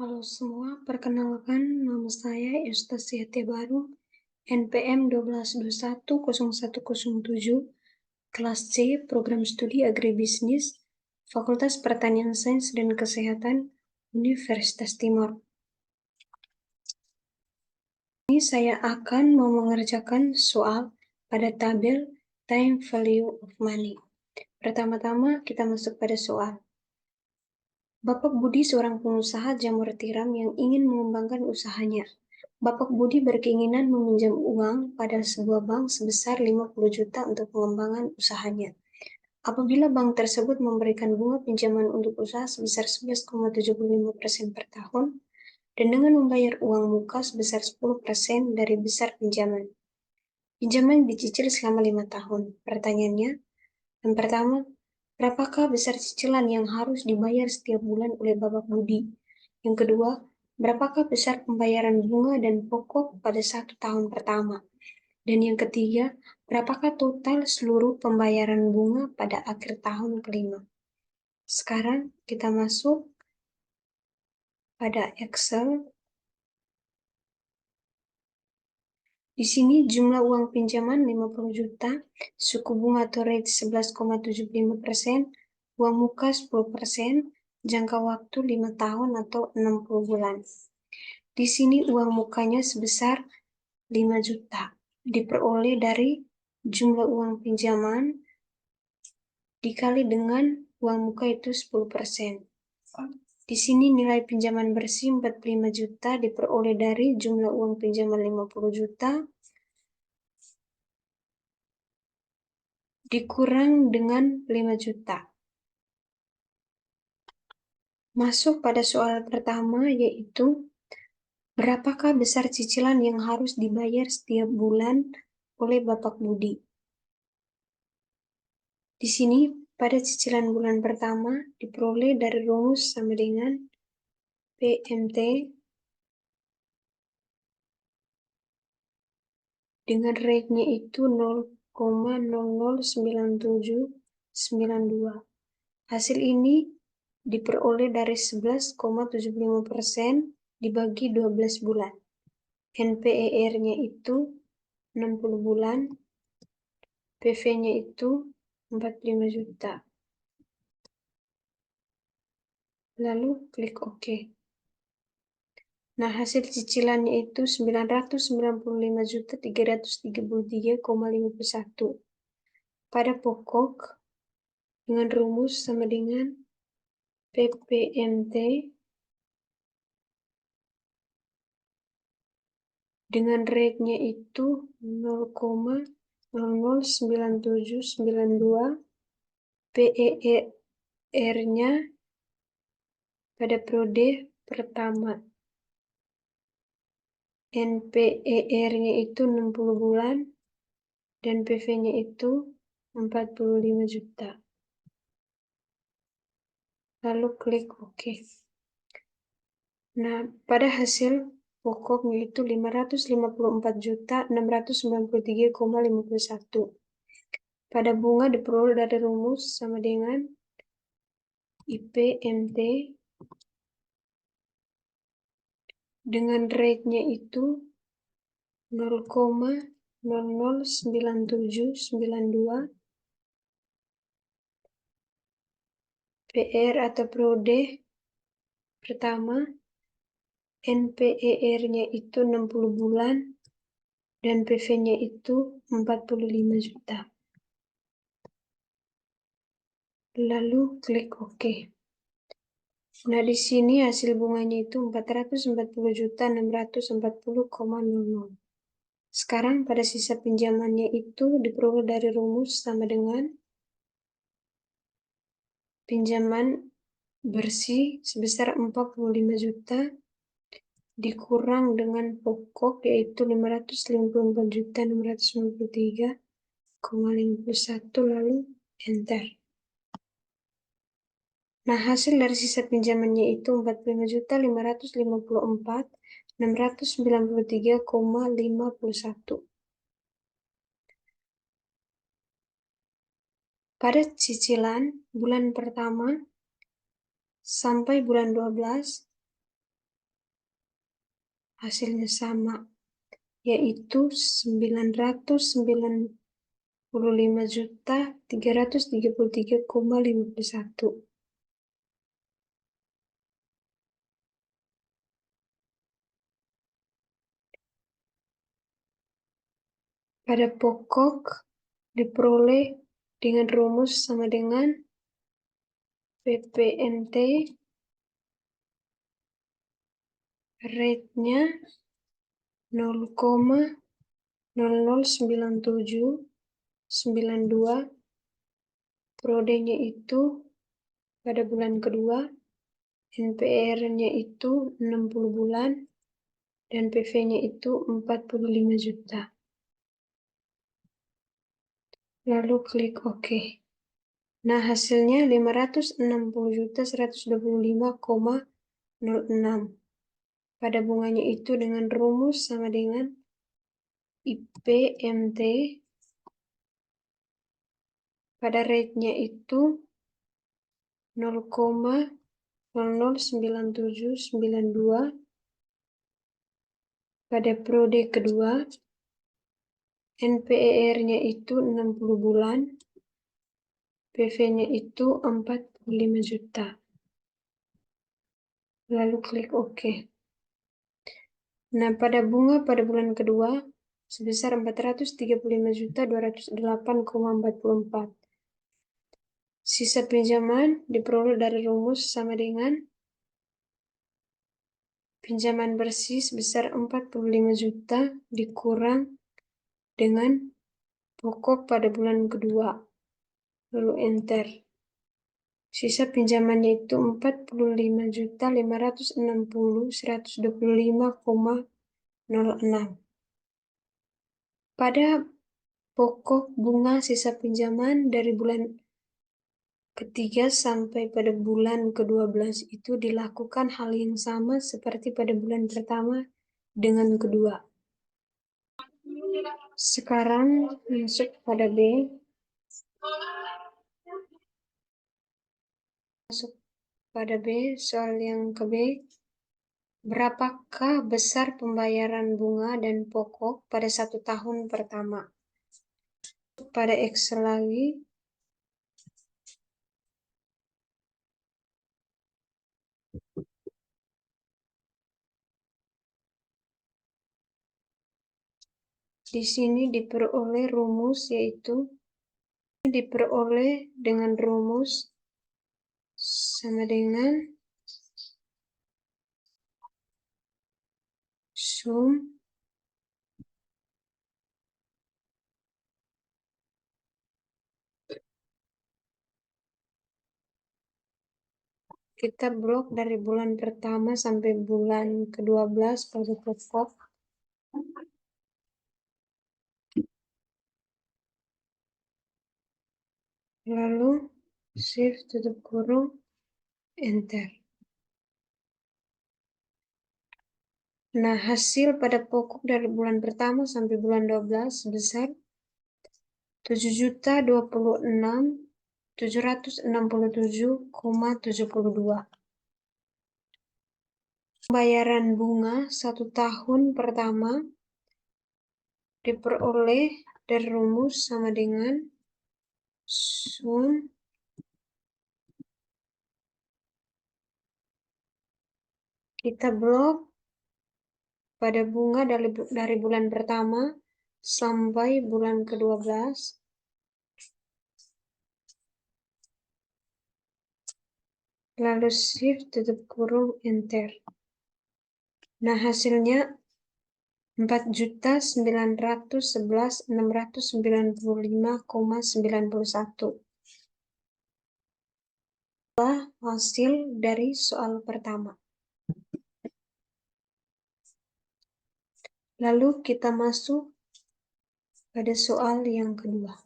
Halo semua, perkenalkan nama saya Eustasia Tebaru, NPM 12210107, kelas C, Program Studi Agribisnis, Fakultas Pertanian Sains dan Kesehatan, Universitas Timur. Ini saya akan mengerjakan soal pada tabel Time Value of Money. Pertama-tama kita masuk pada soal. Bapak Budi seorang pengusaha jamur tiram yang ingin mengembangkan usahanya. Bapak Budi berkeinginan meminjam uang pada sebuah bank sebesar 50 juta untuk pengembangan usahanya. Apabila bank tersebut memberikan bunga pinjaman untuk usaha sebesar 11,75% per tahun, dan dengan membayar uang muka sebesar 10% dari besar pinjaman. Pinjaman dicicil selama 5 tahun. Pertanyaannya, yang pertama, berapakah besar cicilan yang harus dibayar setiap bulan oleh Bapak Budi? Yang kedua, berapakah besar pembayaran bunga dan pokok pada 1 tahun pertama? Dan yang ketiga, berapakah total seluruh pembayaran bunga pada akhir tahun kelima? Sekarang kita masuk pada Excel. Di sini jumlah uang pinjaman 50 juta, suku bunga atau rate 11,75%, uang muka 10%, jangka waktu 5 tahun atau 60 bulan. Di sini uang mukanya sebesar 5 juta, diperoleh dari jumlah uang pinjaman dikali dengan uang muka itu 10%. Di sini nilai pinjaman bersih 45 juta diperoleh dari jumlah uang pinjaman 50 juta dikurang dengan 5 juta. Masuk pada soal pertama, yaitu berapakah besar cicilan yang harus dibayar setiap bulan oleh Bapak Budi? Di sini, pada cicilan bulan pertama diperoleh dari rumus sama dengan PMT dengan rate-nya itu 0,009792. Hasil ini diperoleh dari 11,75% dibagi 12 bulan. NPER-nya itu 60 bulan, PV-nya itu 45 juta. Lalu klik OK. Nah, hasil cicilannya itu 995.333,51. Pada pokok dengan rumus sama dengan PPMT dengan rate-nya itu 0,009792, PER-nya pada periode pertama. NPER-nya itu 60 bulan dan PV-nya itu 45 juta. Lalu klik OK. Nah, pada hasil pokoknya itu 554.693,51. Pada bunga diperoleh dari rumus sama dengan IPMT dengan rate-nya itu 0,009792, PR atau periode pertama, NPER-nya itu 60 bulan dan PV-nya itu 45 juta. Lalu klik OK. Nah, di sini hasil bunganya itu 440.640,00. Sekarang pada sisa pinjamannya itu diperoleh dari rumus sama dengan pinjaman bersih sebesar 45 juta dikurang dengan pokok yaitu 554.693,51, lalu enter. Nah, hasil dari sisa pinjamannya itu 45.554.693,51. Pada cicilan bulan pertama sampai bulan 12, hasilnya sama, yaitu 995.333,51. Pada pokok diperoleh dengan rumus sama dengan PPNT, rate-nya 0,009792, periodenya itu pada bulan kedua, NPR-nya itu 60 bulan, dan PV-nya itu 45 juta. Lalu klik OK. Nah, hasilnya 560.125,06. Pada bunganya itu dengan rumus sama dengan IPMT. Pada rate-nya itu 0,009792. Pada periode kedua, NPR-nya itu 60 bulan, PV-nya itu 45 juta. Lalu klik OK. Nah, pada bunga pada bulan kedua sebesar 435.208,44. Sisa pinjaman diperoleh dari rumus sama dengan pinjaman bersih sebesar 45 juta dikurang dengan pokok pada bulan kedua. Lalu enter. Sisa pinjamannya itu 45.560.125,06. Pada pokok bunga sisa pinjaman dari bulan ketiga sampai pada bulan ke-12 itu dilakukan hal yang sama seperti pada bulan pertama dengan kedua. Sekarang masuk pada B. Masuk pada B, soal yang ke B. Berapakah besar pembayaran bunga dan pokok pada 1 tahun pertama? Pada Excel lagi. Di sini diperoleh rumus, yaitu diperoleh dengan rumus sama dengan sum kita blok dari bulan pertama sampai bulan ke-12 pada pokok. Lalu shift tutup kurung, enter. Nah, hasil pada pokok dari bulan pertama sampai bulan 12 sebesar 7.026.767,72. Pembayaran bunga 1 tahun pertama diperoleh dari rumus sama dengan sum kita blok pada bunga dari bulan pertama sampai bulan ke-12. Lalu shift tutup kurung, enter. Nah, hasilnya 4.911.695,91. Hasil dari soal pertama. Lalu kita masuk pada soal yang kedua.